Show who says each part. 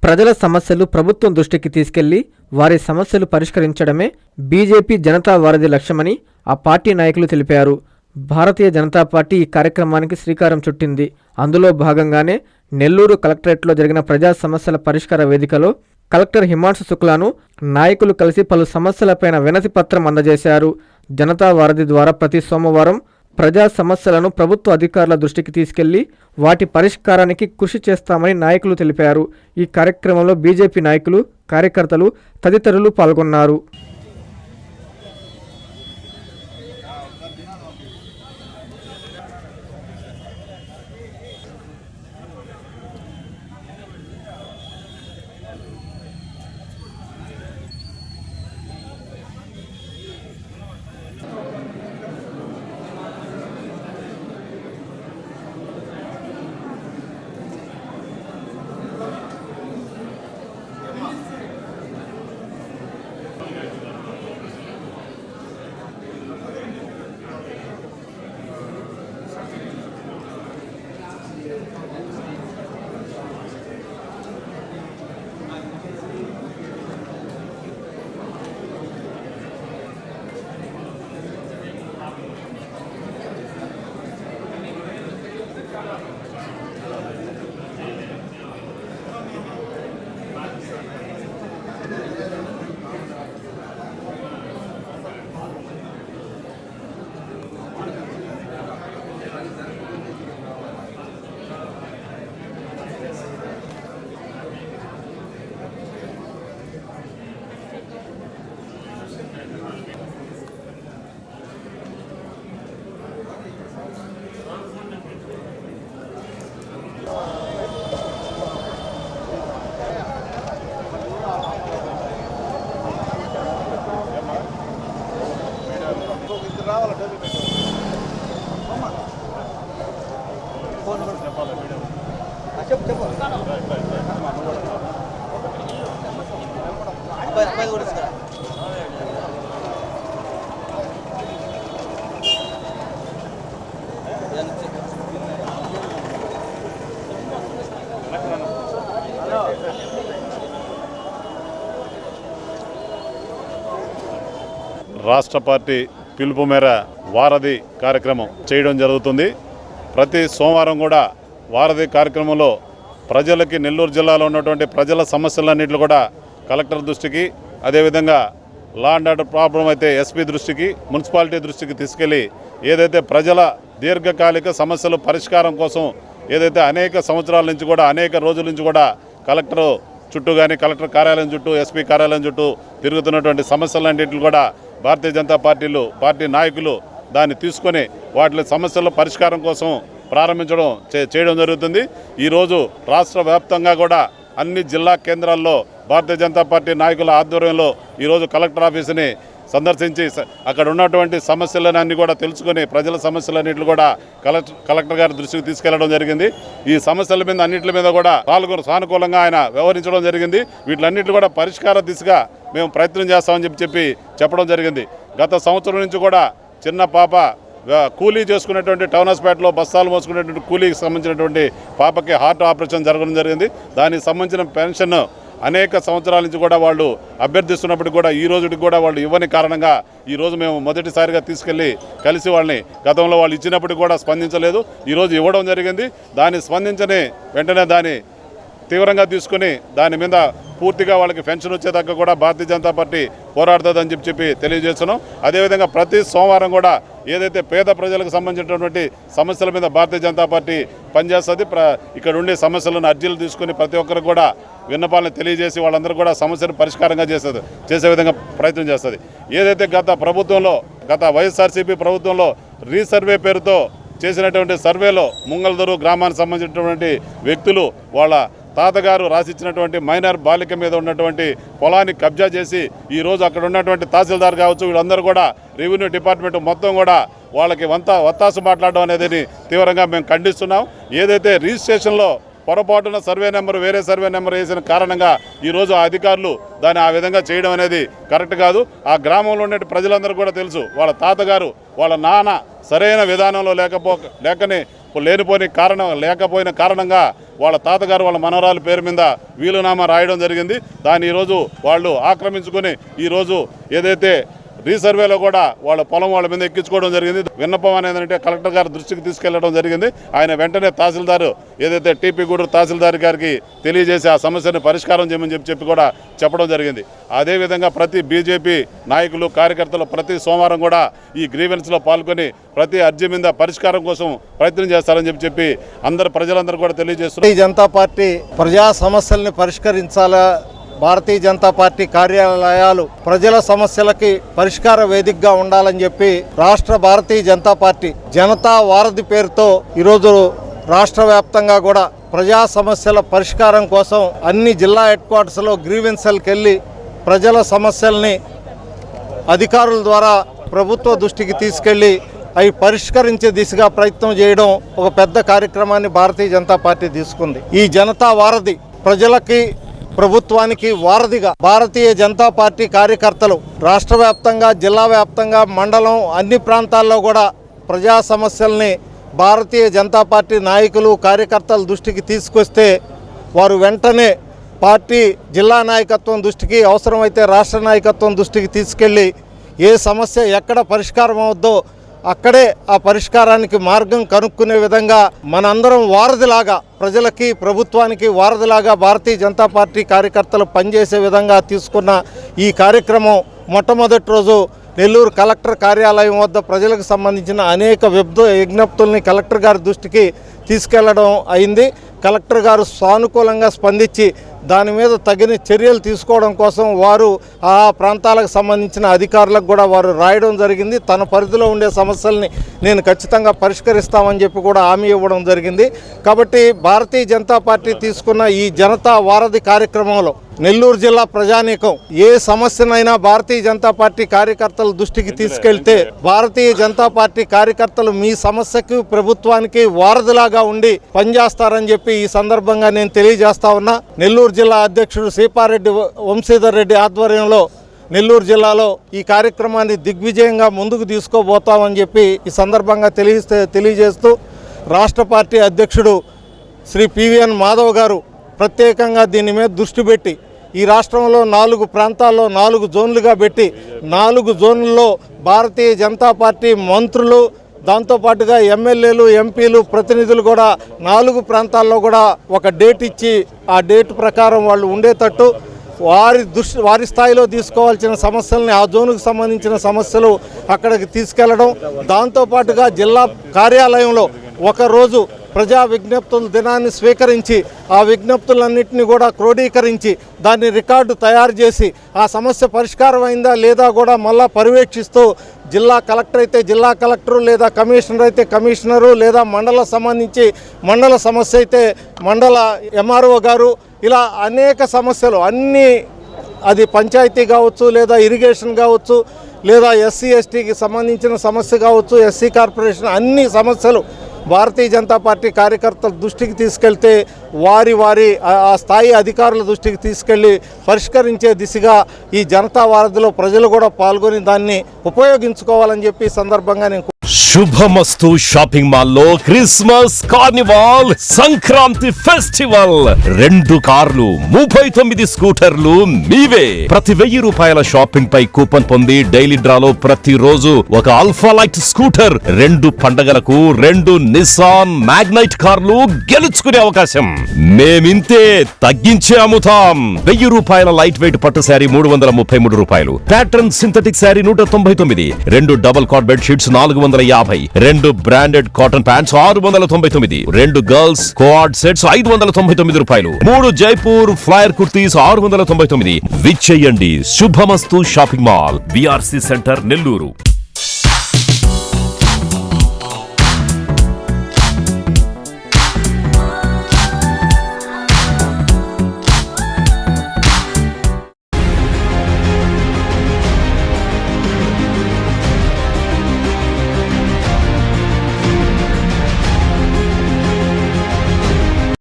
Speaker 1: ప్రజల సమస్యలు ప్రభుత్వం దృష్టికి తీసుకెళ్లి వారి సమస్యలు పరిష్కరించడమే బీజేపీ జనతా వారధి లక్ష్యమని ఆ పార్టీ నాయకులు తెలిపారు. భారతీయ జనతా పార్టీ ఈ కార్యక్రమానికి శ్రీకారం చుట్టింది. అందులో భాగంగానే నెల్లూరు కలెక్టరేట్లో జరిగిన ప్రజా సమస్యల పరిష్కార వేదికలో కలెక్టర్ హిమాంశు శుక్లాను నాయకులు కలిసి పలు సమస్యలపైన వినతి పత్రం అందజేశారు. జనతా వారధి ద్వారా ప్రతి సోమవారం ప్రజా సమస్యలను ప్రభుత్వ అధికారుల దృష్టికి తీసుకెళ్లి వాటి పరిష్కారానికి కృషి చేస్తామని నాయకులు తెలిపారు. ఈ కార్యక్రమంలో బీజేపీ నాయకులు, కార్యకర్తలు తదితరులు పాల్గొన్నారు.
Speaker 2: రాష్ట్ర పార్టీ పిలుపు మేర వారధి కార్యక్రమం చేయడం జరుగుతుంది. ప్రతి సోమవారం కూడా వారధి కార్యక్రమంలో ప్రజలకి నెల్లూరు జిల్లాలో ఉన్నటువంటి ప్రజల సమస్యలన్నింటినీ కూడా కలెక్టర్ దృష్టికి, అదేవిధంగా లా అండ్ ఆర్డర్ ప్రాబ్లం అయితే ఎస్పీ దృష్టికి, మున్సిపాలిటీ దృష్టికి తీసుకెళ్ళి ఏదైతే ప్రజల దీర్ఘకాలిక సమస్యల పరిష్కారం కోసం ఏదైతే అనేక సంవత్సరాల నుంచి కూడా, అనేక రోజుల నుంచి కూడా కలెక్టర్ చుట్టూ కానీ, కలెక్టర్ కార్యాలయం చుట్టూ, ఎస్పీ కార్యాలయం చుట్టూ తిరుగుతున్నటువంటి సమస్యలన్నింటినీ కూడా భారతీయ జనతా పార్టీ నాయకులు దాన్ని తీసుకొని వాటి సమస్యల పరిష్కారం కోసం చేయడం జరుగుతుంది. ఈరోజు రాష్ట్ర వ్యాప్తంగా కూడా అన్ని జిల్లా కేంద్రాల్లో భారతీయ జనతా పార్టీ నాయకుల ఆధ్వర్యంలో ఈరోజు కలెక్టర్ ఆఫీసుని సందర్శించి అక్కడ ఉన్నటువంటి సమస్యలన్నీ కూడా తెలుసుకొని ప్రజల సమస్యలన్నింటినీ కూడా కలెక్టర్ గారి దృష్టికి తీసుకెళ్లడం జరిగింది. ఈ సమస్యల మీద అన్నింటి మీద కూడా సానుకూలంగా ఆయన వ్యవహరించడం జరిగింది. వీటిలన్నింటినీ కూడా పరిష్కార దిశగా మేము ప్రయత్నం చేస్తామని చెప్పడం జరిగింది. గత సంవత్సరం నుంచి కూడా చిన్న పాప కూలీ చేసుకునేటువంటి టౌన్ హాస్పిటల్లో బస్తాలు మోసుకునేటువంటి కూలీకి సంబంధించినటువంటి పాపకి హార్ట్ ఆపరేషన్ జరగడం జరిగింది. దానికి సంబంధించిన పెన్షన్ అనేక సంవత్సరాల నుంచి కూడా వాళ్ళు అభ్యర్థిస్తున్నప్పటికీ కూడా ఈ రోజుకి కూడా వాళ్ళు ఇవ్వని కారణంగా ఈరోజు మేము మొదటిసారిగా తీసుకెళ్ళి కలిసి వాళ్ళని, గతంలో వాళ్ళు ఇచ్చినప్పటికీ కూడా స్పందించలేదు, ఈరోజు ఇవ్వడం జరిగింది. దాన్ని స్పందించని వెంటనే దాన్ని తీవ్రంగా తీసుకుని దాని మీద పూర్తిగా వాళ్ళకి పెన్షన్ వచ్చేదాకా కూడా భారతీయ జనతా పార్టీ పోరాడుతుందని తెలియజేస్తున్నాం. అదేవిధంగా ప్రతి సోమవారం కూడా ఏదైతే పేద ప్రజలకు సంబంధించినటువంటి సమస్యల మీద భారతీయ జనతా పార్టీ పనిచేస్తుంది. ఇక్కడ ఉండే సమస్యలను అర్జీలు తీసుకుని ప్రతి ఒక్కరికి కూడా విన్నపాలను తెలియజేసి వాళ్ళందరూ కూడా సమస్యను పరిష్కారంగా చేసే విధంగా ప్రయత్నం చేస్తుంది. ఏదైతే గత వైఎస్ఆర్సీపీ ప్రభుత్వంలో రీసర్వే పేరుతో చేసినటువంటి సర్వేలో ముంగల్దూరు గ్రామానికి సంబంధించినటువంటి వ్యక్తులు వాళ్ళ తాతగారు రాసిచ్చినటువంటి మైనర్ బాలిక మీద ఉన్నటువంటి పొలాన్ని కబ్జా చేసి ఈరోజు అక్కడ ఉన్నటువంటి తహసీల్దార్ కావచ్చు, వీళ్ళందరూ కూడా రెవెన్యూ డిపార్ట్మెంట్ మొత్తం కూడా వాళ్ళకి వత్తాసు మాట్లాడడం అనేది తీవ్రంగా మేము ఖండిస్తున్నాం. ఏదైతే రిజిస్ట్రేషన్లో పొరపాటున వేరే సర్వే నెంబర్ వేసిన కారణంగా ఈరోజు ఆ అధికారులు దాన్ని ఆ విధంగా చేయడం అనేది కరెక్ట్ కాదు. ఆ గ్రామంలో ఉండే ప్రజలందరూ కూడా తెలుసు, వాళ్ళ తాతగారు వాళ్ళ నాన్న సరైన విధానంలో లేకనే లేనిపోని లేకపోయిన కారణంగా వాళ్ళ తాతగారు వాళ్ళ మనవరాల పేరు మీద వీలునామా రాయడం జరిగింది. దాన్ని ఈరోజు వాళ్ళు ఆక్రమించుకొని ఈరోజు ఏదైతే రీసర్వేలో కూడా వాళ్ళ పొలం వాళ్ళ మీద ఎక్కించుకోవడం జరిగింది. విన్నపం అనేది అంటే కలెక్టర్ గారి దృష్టికి తీసుకెళ్లడం జరిగింది. ఆయన వెంటనే తహసీల్దారు ఏదైతే టీపీ గూడూరు తహసీల్దార్ గారికి తెలియజేసి ఆ సమస్యను పరిష్కారం చేయమని చెప్పి కూడా చెప్పడం జరిగింది. అదేవిధంగా ప్రతి బీజేపీ నాయకులు కార్యకర్తలు ప్రతి సోమవారం కూడా ఈ గ్రీవెన్స్లో పాల్గొని ప్రతి అర్జీ మీద పరిష్కారం కోసం ప్రయత్నం చేస్తారని చెప్పి అందరు ప్రజలందరూ కూడా తెలియజేస్తున్నారు.
Speaker 3: భారతీయ జనతా పార్టీ ప్రజా సమస్యల్ని పరిష్కరించాలా, భారతీయ జనతా పార్టీ కార్యాలయాలు ప్రజల సమస్యలకి పరిష్కార వేదికగా ఉండాలని చెప్పి రాష్ట్ర భారతీయ జనతా పార్టీ జనతా వారధి పేరుతో ఈరోజు రాష్ట్ర వ్యాప్తంగా కూడా ప్రజా సమస్యల పరిష్కారం కోసం అన్ని జిల్లా హెడ్ క్వార్టర్స్లో గ్రీవెన్సల్కి వెళ్ళి ప్రజల సమస్యల్ని అధికారుల ద్వారా ప్రభుత్వ దృష్టికి తీసుకెళ్లి అవి పరిష్కరించే దిశగా ప్రయత్నం చేయడం ఒక పెద్ద కార్యక్రమాన్ని భారతీయ జనతా పార్టీ తీసుకుంది. ఈ జనతా వారధి ప్రజలకి ప్రభుత్వానికి వారధిగా భారతీయ జనతా పార్టీ కార్యకర్తలు రాష్ట్ర వ్యాప్తంగా జిల్లా వ్యాప్తంగా మండలం అన్ని ప్రాంతాల్లో కూడా ప్రజా సమస్యల్ని భారతీయ జనతా పార్టీ నాయకులు కార్యకర్తల దృష్టికి తీసుకొస్తే వారు వెంటనే పార్టీ జిల్లా నాయకత్వం దృష్టికి అవసరమైతే రాష్ట్ర నాయకత్వం దృష్టికి తీసుకెళ్ళి ఏ సమస్య ఎక్కడ పరిష్కారం అవుద్దో అక్కడే ఆ పరిష్కారానికి మార్గం కనుక్కునే విధంగా మనందరం వారధిలాగా ప్రజలకి ప్రభుత్వానికి వారధిలాగా భారతీయ జనతా పార్టీ కార్యకర్తలు పనిచేసే విధంగా తీసుకున్న ఈ కార్యక్రమం మొట్టమొదటి రోజు నెల్లూరు కలెక్టర్ కార్యాలయం వద్ద ప్రజలకు సంబంధించిన అనేక విజ్ఞప్తుల్ని కలెక్టర్ గారి దృష్టికి తీసుకెళ్లడం అయింది. కలెక్టర్ గారు సానుకూలంగా స్పందించి దాని మీద తగిన చర్యలు తీసుకోవడం కోసం వారు ఆ ప్రాంతాలకు సంబంధించిన అధికారులకు కూడా వారు రాయడం జరిగింది. తన పరిధిలో ఉండే సమస్యల్ని నేను ఖచ్చితంగా పరిష్కరిస్తామని చెప్పి కూడా హామీ ఇవ్వడం జరిగింది. కాబట్టి భారతీయ జనతా పార్టీ తీసుకున్న ఈ జనతా వారధి కార్యక్రమంలో నెల్లూరు జిల్లా ప్రజానీకం ఏ సమస్యనైనా భారతీయ జనతా పార్టీ కార్యకర్తల దృష్టికి తీసుకెళ్తే భారతీయ జనతా పార్టీ కార్యకర్తలు మీ సమస్యకు ప్రభుత్వానికి వారధిలాగా ఉండి పనిచేస్తారని చెప్పి ఈ సందర్భంగా నేను తెలియజేస్తా ఉన్నా. నెల్లూరు జిల్లా అధ్యక్షుడు సీపారెడ్డి వంశీధర్ రెడ్డి ఆధ్వర్యంలో నెల్లూరు జిల్లాలో ఈ కార్యక్రమాన్ని దిగ్విజయంగా ముందుకు తీసుకోబోతామని చెప్పి ఈ సందర్భంగా తెలియజేస్తూ రాష్ట్ర పార్టీ అధ్యక్షుడు శ్రీ పివిఎన్ మాధవ్ గారు ప్రత్యేకంగా దీని మీద దృష్టి పెట్టి ఈ రాష్ట్రంలో 4 ప్రాంతాల్లో 4 జోన్లుగా పెట్టి 4 జోన్లలో భారతీయ జనతా పార్టీ మంత్రులు దాంతోపాటుగా ఎమ్మెల్యేలు ఎంపీలు ప్రతినిధులు కూడా 4 ప్రాంతాల్లో కూడా ఒక డేట్ ఇచ్చి ఆ డేట్ ప్రకారం వాళ్ళు ఉండేటట్టు వారి స్థాయిలో తీసుకోవాల్సిన సమస్యల్ని ఆ జోనుకు సంబంధించిన సమస్యలు అక్కడికి తీసుకెళ్లడం, దాంతోపాటుగా జిల్లా కార్యాలయంలో ఒకరోజు ప్రజా విజ్ఞప్తుల దినాన్ని స్వీకరించి ఆ విజ్ఞప్తులన్నింటినీ కూడా క్రోడీకరించి దాన్ని రికార్డు తయారు చేసి ఆ సమస్య పరిష్కారం అయిందా లేదా కూడా మళ్ళా పర్యవేక్షిస్తూ జిల్లా కలెక్టర్ అయితే జిల్లా కలెక్టరు లేదా కమిషనర్ అయితే కమిషనరు లేదా మండల సంబంధించి మండల సమస్య అయితే మండల ఎంఆర్ఓ గారు ఇలా అనేక సమస్యలు అన్నీ అది పంచాయతీ కావచ్చు లేదా ఇరిగేషన్ కావచ్చు లేదా ఎస్సీ ఎస్టీకి సంబంధించిన సమస్య కావచ్చు ఎస్సీ కార్పొరేషన్ అన్ని సమస్యలు భారతీయ జనతా పార్టీ కార్యకర్తల దృష్టికి తీసుకెళ్తే వారి ఆ స్థాయి అధికారుల దృష్టికి తీసుకెళ్లి పరిష్కరించే దిశగా ఈ జనతా వారధిలో ప్రజలు కూడా పాల్గొని దాన్ని ఉపయోగించుకోవాలని చెప్పి సందర్భంగా నేను
Speaker 4: శుభమస్తు షాపింగ్ మాల్ లో క్రిస్మస్ కార్నివాల్ సంక్రాంతి ఫెస్టివల్ 2 కార్లు 39 స్కూటర్లు మీవే. ప్రతి 1000 రూపాయల షాపింగ్ పై కూపన్ పొంది డైలీ డ్రాలో ప్రతి రోజు ఒక ఆల్ఫా లైట్ స్కూటర్, 2 పండగలకు 2 నిసాన్ మ్యాగ్నైట్ కార్లు గెలుచుకునే అవకాశం. మేమింతే తగ్గించే అమ్ముతాం. 1000 రూపాయల లైట్ వెయిట్ పట్టు శారీ 333 రూపాయలు, pattern synthetic sari 199, 2 double cot bed sheets 450, 2 branded cotton pants 699, 2 girls co-ord sets 599 రూపాయలు, 3 జైపూర్ ఫ్లైర్ కుర్తీస్ 699. విచ్చేయండి Shubhamastu shopping mall, VRC centre Nellore.